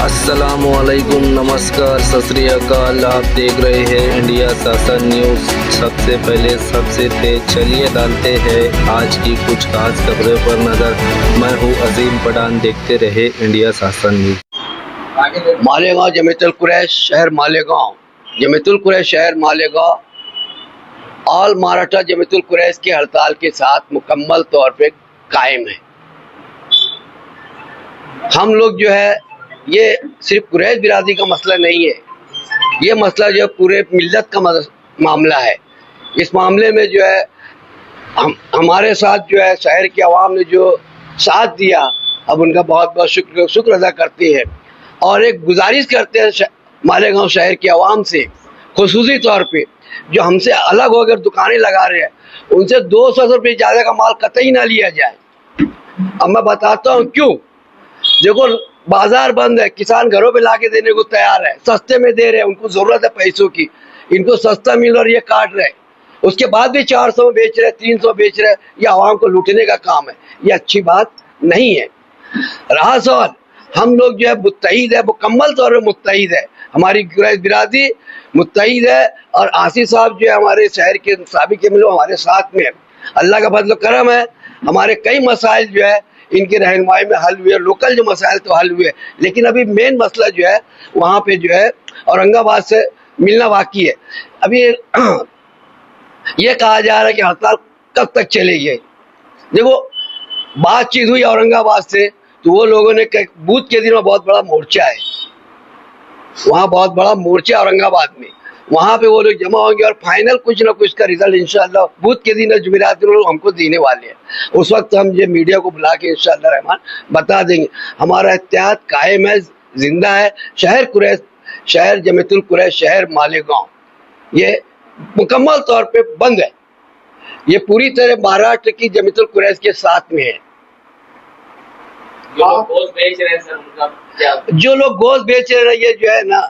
अस्सलामुअलैकुम, नमस्कार, सत श्री अकाल। आप देख रहे हैं इंडिया शासन न्यूज़। सबसे पहले सबसे तेज चलिए डालते हैं आज की कुछ खास खबरों पर नज़र। मैं हूँ अजीम पठान, देखते रहे इंडिया शासन न्यूज़। मालेगांव जमीयतुल कुरैश शहर मालेगांव, जमीयतुल कुरैश शहर मालेगांव ऑल महाराष्ट्र जमीयतुल कुरैश की हड़ताल के साथ मुकम्मल तौर पे कायम है। हम लोग जो है, ये सिर्फ कुरैश बिरादरी का मसला नहीं है, ये मसला जो है पूरे मिल्लत का मामला है। इस मामले में जो है हमारे साथ जो है शहर की आवाम ने जो साथ दिया, अब उनका बहुत बहुत शुक्र अदा करते हैं और एक गुजारिश करते हैं मालेगांव शहर की आवाम से, खुसूसी तौर पे जो हमसे अलग होकर दुकानें लगा रहे हैं, उनसे 200 रुपये ज़्यादा का माल कतई ना लिया जाए। अब मैं बताता हूँ क्यों। देखो, बाजार बंद है, किसान घरों पे लाके देने को तैयार है, सस्ते में दे रहे हैं, उनको ज़रूरत है पैसों की, इनको सस्ता मिल और ये काट रहे हैं, उसके बाद भी 400 में बेच रहे, 300 बेच रहे, ये आवाम को लूटने का काम है। ये अच्छी बात नहीं है। रहा सवाल, हम लोग जो है मुत्तहिद है, मुकम्मल तौर पर मुत्तहिद है, हमारी कुरैश बिरादरी मुत्तहिद है और आसिफ साहब जो है हमारे शहर के साबिक एमएलए हमारे साथ में है। अल्लाह का फजल करम है, हमारे कई मसाइल जो है इनकी रहनुमाई में हल हुए, लोकल जो मसाइल तो हल हुए, लेकिन अभी मेन मसला जो है वहाँ पे जो है औरंगाबाद से मिलना बाकी है। अभी ये कहा जा रहा है कि हड़ताल कब तक चलेगी। देखो, बातचीत हुई औरंगाबाद से, तो वो लोगों ने बूथ के दिन में बहुत बड़ा मोर्चा है, वहाँ बहुत बड़ा मोर्चा औरंगाबाद में, वहाँ पे वो लोग जमा होंगे और फाइनल कुछ ना कुछ का रिजल्ट इंशाअल्लाह बूथ के दिन जुमेरात दिन लोग हमको देने वाले हैं। उस वक्त हम ये मीडिया को बुला के इंशाअल्लाह रहमान बता देंगे। हमारा एहतियात कायम है, जिंदा है। शहर कुरैश, शहर जमीयतुल कुरैश शहर मालेगांव ये मुकम्मल तौर पे बंद है। ये पूरी तरह महाराष्ट्र की जमीयतुल कुरैश के साथ में है। जो लोग गोश्त बेच रहे हैं सर, उनका क्या? जो लोग गोश्त बेच रहे हैं, ये जो है ना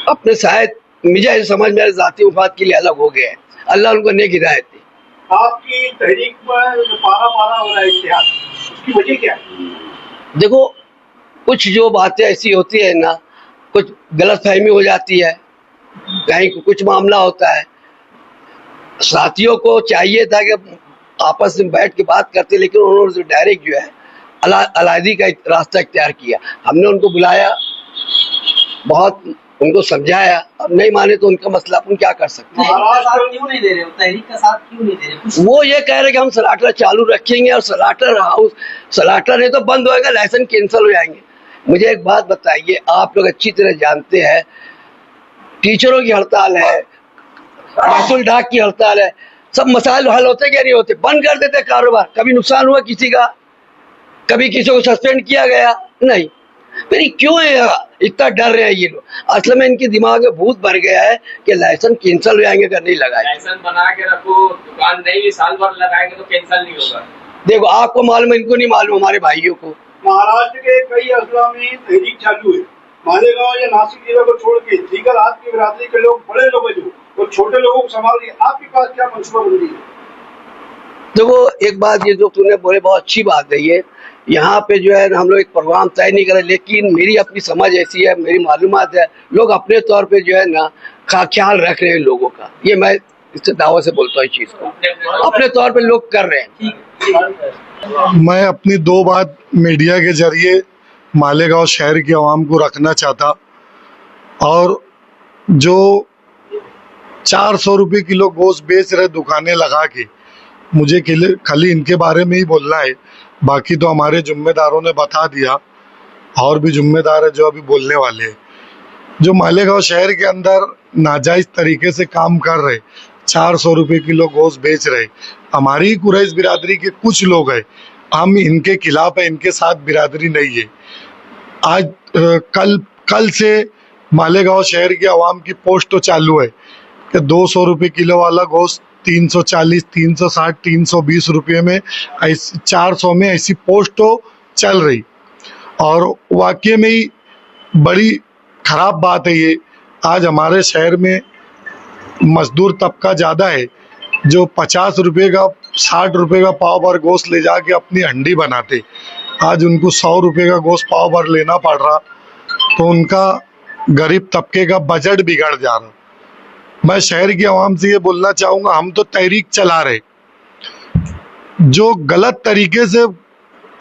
अपने शायद मुझे समझ में ज़ाती मुफाद के लिए अलग हो गए हैं। अल्लाह उनको नेक हिदायत दी। आपकी तहरीक में जो पारा पारा हो रहा है इतिहास, उसकी वजह क्या है? देखो, कुछ जो बातें ऐसी होती है ना, कुछ गलतफहमी हो जाती है, कहीं कुछ मामला होता है, साथियों को चाहिए था कि आपस में बैठ के बात करते, लेकिन उन्होंने डायरेक्ट जो है अलहदी का रास्ता इख्तियार किया। हमने उनको बुलाया, बहुत उनको समझाया, अब नहीं माने तो उनका मसला अपन क्या कर सकते हैं। क्यों नहीं दे रहे हो? तहरीक का साथ क्यों नहीं दे रहे? वो ये कह रहे कि हम सलाटर चालू रखेंगे और सलाटर हाउस, सलाटर नहीं तो बंद होएगा, लाइसेंस कैंसिल हो जाएंगे। मुझे एक बात बताइए, आप लोग अच्छी तरह जानते हैं, टीचरों की हड़ताल है, महसूल डाक की हड़ताल है, सब मसाइल हल होते क्या नहीं होते? बंद कर देते कारोबार। कभी नुकसान हुआ किसी का? कभी किसी को सस्पेंड किया गया? नहीं। फिर क्यों है इतना डर रहे हैं ये लोग? असल में इनके दिमाग में भूत भर गया है कि लाइसेंस कैंसिल हो जाएंगे अगर नहीं लगाए। लाइसेंस बना के रखो, दुकान नहीं साल भर लगाएंगे तो कैंसिल नहीं होगा। देखो, आपको मालूम है, इनको नहीं मालूम, हमारे भाइयों को। महाराष्ट्र के कई अजला में तहरीक चालू है। मालेगांव या नासिक जिले को छोड़ के दीगर आपकी बिरादरी के लोग, बड़े लोग हैं जो, वो छोटे लोगों को संभाल रही है। आपके पास क्या मनसूबाबंदी है? देखो, एक बात ये जो तूने बोले बहुत अच्छी बात है, ये यहाँ पे जो है हम लोग एक प्रोग्राम तय नहीं करें, लेकिन मेरी अपनी समझ ऐसी है, मेरी मालूमात है, लोग अपने तौर पे जो है ना ख्याल रख रहे हैं लोगों का। ये मैं इससे दावा से बोलता हूँ, इस चीज़ को अपने तौर पे लोग कर रहे हैं। मैं अपनी दो बात मीडिया के जरिए मालेगांव शहर की आवाम को रखना चाहता, और जो 400 रुपये किलो गोश्त बेच रहे दुकानें लगा के, मुझे खाली इनके बारे में ही बोलना है, बाकी तो हमारे जिम्मेदारों ने बता दिया, और भी जिम्मेदार है जो अभी बोलने वाले हैं। जो मालेगांव शहर के अंदर नाजायज़ तरीके से काम कर रहे, 400 रुपये किलो गोश्त बेच रहे, हमारी कुरैश बिरादरी के कुछ लोग हैं, हम इनके खिलाफ है, इनके साथ बिरादरी नहीं है। आज कल से मालेगांव शहर की आवाम की पोस्ट तो चालू है कि 200 रुपये किलो वाला गोश्त 340, 360, 320 रुपये में, 400 में ऐसी पोस्ट तो चल रही। और वाकई में ही बड़ी ख़राब बात है ये। आज हमारे शहर में मजदूर तबका ज़्यादा है, जो 50 रुपये का, 60 रुपये का पाव भर गोश्त ले जाके अपनी हंडी बनाते, आज उनको 100 रुपये का गोश्त पाव भर लेना पड़ रहा। तो उनका गरीब तबके का बजट बिगड़ जा रहा। मैं शहर की आवाम से ये बोलना चाहूँगा, हम तो तहरीक चला रहे, जो गलत तरीके से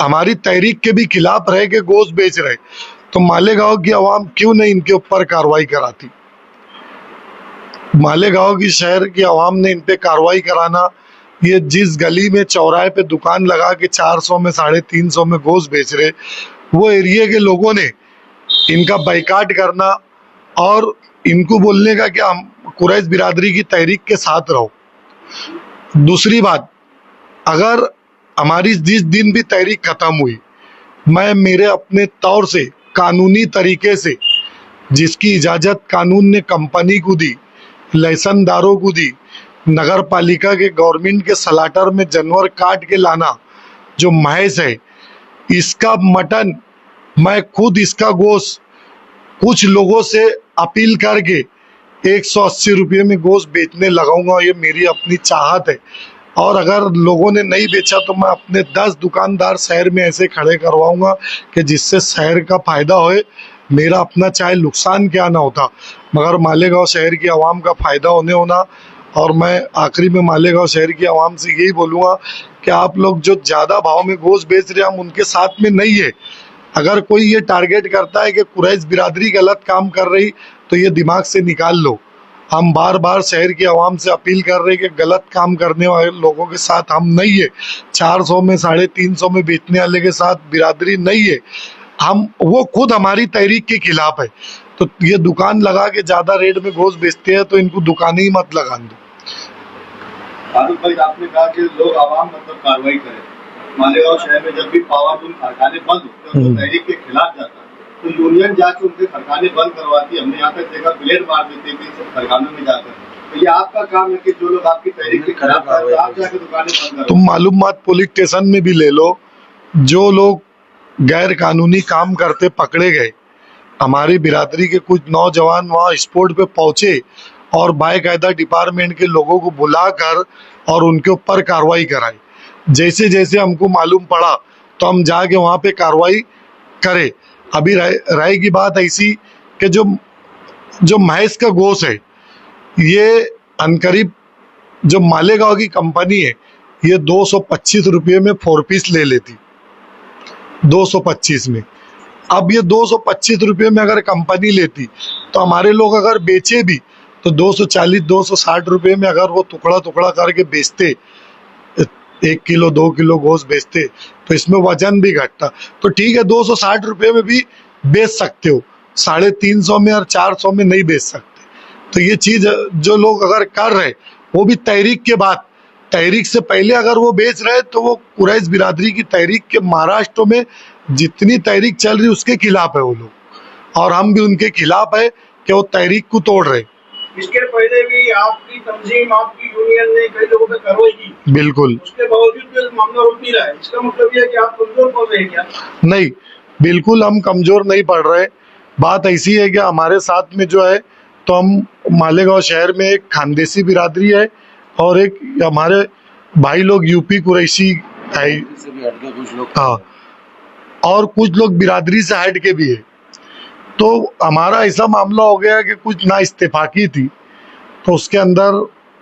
हमारी तहरीक के भी खिलाफ रह के गोश्त बेच रहे, तो मालेगांव की आवाम क्यों नहीं इनके ऊपर कार्रवाई कराती। मालेगांव की शहर की आवाम ने इन पे कार्रवाई कराना, ये जिस गली में चौराहे पे दुकान लगा के 400 में 350 में गोश्त बेच रहे, वो एरिया के लोगों ने इनका बाइकाट करना और इनको बोलने का कि हम कुरैश बिरादरी की तहरीक के साथ रहो। दूसरी बात, अगर हमारी जिस दिन भी तहरीक खत्म हुई, मैं मेरे अपने तौर से कानूनी तरीके से, जिसकी इजाज़त कानून ने कंपनी को दी, लाइसेंसदारों को दी, नगर पालिका के गवर्नमेंट के सलाटर में जानवर काट के लाना जो महज है, इसका मटन मैं खुद, इसका गोश्त कुछ लोगों से अपील करके 180 रुपये में गोश्त बेचने लगाऊंगा। ये मेरी अपनी चाहत है, और अगर लोगों ने नहीं बेचा तो मैं अपने 10 दुकानदार शहर में ऐसे खड़े करवाऊंगा कि जिससे शहर का फायदा होए, मेरा अपना चाहे नुकसान क्या ना होता, मगर मालेगांव शहर की आवाम का फायदा होना। और मैं आखिरी में मालेगांव शहर की आवाम से यही बोलूँगा कि आप लोग जो ज़्यादा भाव में गोश्त बेच रहे हैं, हम उनके साथ में नहीं है। अगर कोई ये टारगेट करता है कि कुरैश बिरादरी गलत काम कर रही, तो ये दिमाग से निकाल लो। हम बार बार शहर की आवाम से अपील कर रहे हैं कि गलत काम करने वाले लोगों के साथ हम नहीं है। 400 में 350 में बेचने वाले के साथ बिरादरी नहीं है। हम, वो खुद हमारी तहरीक के खिलाफ है। तो ये दुकान लगा के ज़्यादा रेट में गोश्त बेचते हैं, तो इनको दुकानें ही मत लगा दो। फारूक भाई, आपने कहा कि लोग आवाम मतलब कार्रवाई करें। मालेगांव शहर में जब भी पावरफुल कारखाने बंद होते हैं तो तहरीक के खिलाफ जाता है, तो यूनियन जाके उनके कारखाने बंद करवाती। हमने यहाँ तक देखा ब्लेड मार देते थे सब कारखानों में जाकर। तो ये आपका काम है कि जो लोग आपकी तहरीक के खिलाफ हैं, तो आप जाके दुकानें बंद करो। तुम मालूमात पुलिस स्टेशन में भी ले लो, जो लोग गैर कानूनी काम करते पकड़े गए, हमारी बिरादरी के कुछ नौजवान वहाँ स्पॉट पे पहुंचे और बाकायदा डिपार्टमेंट के लोगों को बुलाकर और उनके ऊपर कार्रवाई कराई। जैसे जैसे हमको मालूम पड़ा तो हम जाके वहाँ पे कार्रवाई करें। अभी रहेगी बात ऐसी कि जो महज का गोश्त है, ये अनकरीब जो मालेगांव की कंपनी है, ये 225 रुपये में 4 पीस ले लेती, 225 में। अब ये 225 रुपये में अगर कंपनी लेती, तो हमारे लोग अगर बेचे भी तो 240-260 रुपये में अगर वो टुकड़ा टुकड़ा करके बेचते, 1 किलो 2 किलो गोश्त बेचते, तो इसमें वजन भी घटता। तो ठीक है, 260 रुपये में भी बेच सकते हो, 350 में और 400 में नहीं बेच सकते। तो ये चीज़ जो लोग अगर कर रहे, वो भी तहरीक के बाद, तहरीक से पहले अगर वो बेच रहे, तो वो कुरैश बिरादरी की तहरीक के महाराष्ट्र में जितनी तहरीक चल रही उसके खिलाफ है वो लोग, और हम भी उनके खिलाफ है कि वो तहरीक को तोड़ रहे। इसके पहले भी आपकी तंजीम, आपकी यूनियन ने कई लोगों पे कार्रवाई की, बिल्कुल, उसके बावजूद भी मामला रुक नहीं रहा है। इसका मतलब ये है कि आप कमजोर पड़ रहे हैं क्या? नहीं, बिल्कुल हम कमजोर नहीं पड़ रहे। बात ऐसी है कि हमारे साथ में जो है, तो हम मालेगांव शहर में एक खानदेशी बिरादरी है और एक हमारे भाई लोग यूपी कुरैशी है, हाँ, और कुछ लोग बिरादरी से हट के भी है। तो हमारा ऐसा मामला हो गया कि कुछ ना इस्तेफाकी थी, तो उसके अंदर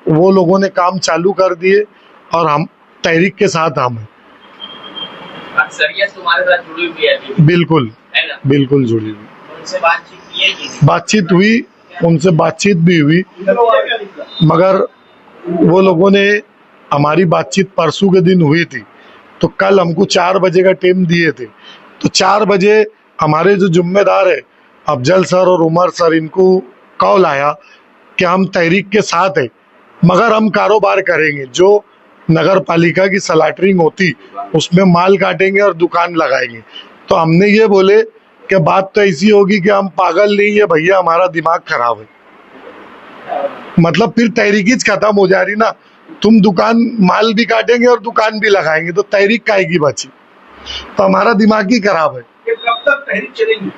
वो लोगों ने काम चालू कर दिए और हम तहरीक के साथ हम हैं। अक्सरियत तुम्हारे साथ जुड़ी हुई है अभी? बिल्कुल, है ना? बिल्कुल जुड़ी हुई। उनसे बातचीत की है कि? बातचीत हुई, उनसे बातचीत भी हुई, मगर वो लोगों ने, हमारी बातचीत परसों के दिन हुई थी, तो कल हमको 4 बजे का टाइम दिए थे। तो 4 बजे हमारे जो जिम्मेदार है अफजल सर और उमर सर, इनको कॉल आया कि हम तहरीक के साथ है, मगर हम कारोबार करेंगे, जो नगर पालिका की सलाटरिंग होती उसमें माल काटेंगे और दुकान लगाएंगे। तो हमने ये बोले कि बात तो ऐसी होगी कि हम पागल नहीं है भैया, हमारा दिमाग खराब है। मतलब फिर तहरीक ही खत्म हो जा रही ना, तुम दुकान माल भी काटेंगे और दुकान भी लगाएंगे, तो तहरीक काहेगी बची? तो हमारा दिमाग ही खराब है। कब तक तहरीक चलेगी?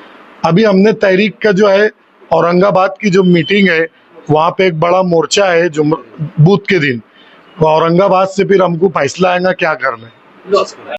अभी हमने तहरीक का जो है, औरंगाबाद की जो मीटिंग है, वहाँ पे एक बड़ा मोर्चा है जो बूथ के दिन, औरंगाबाद से फिर हमको फैसला आएगा क्या करना है।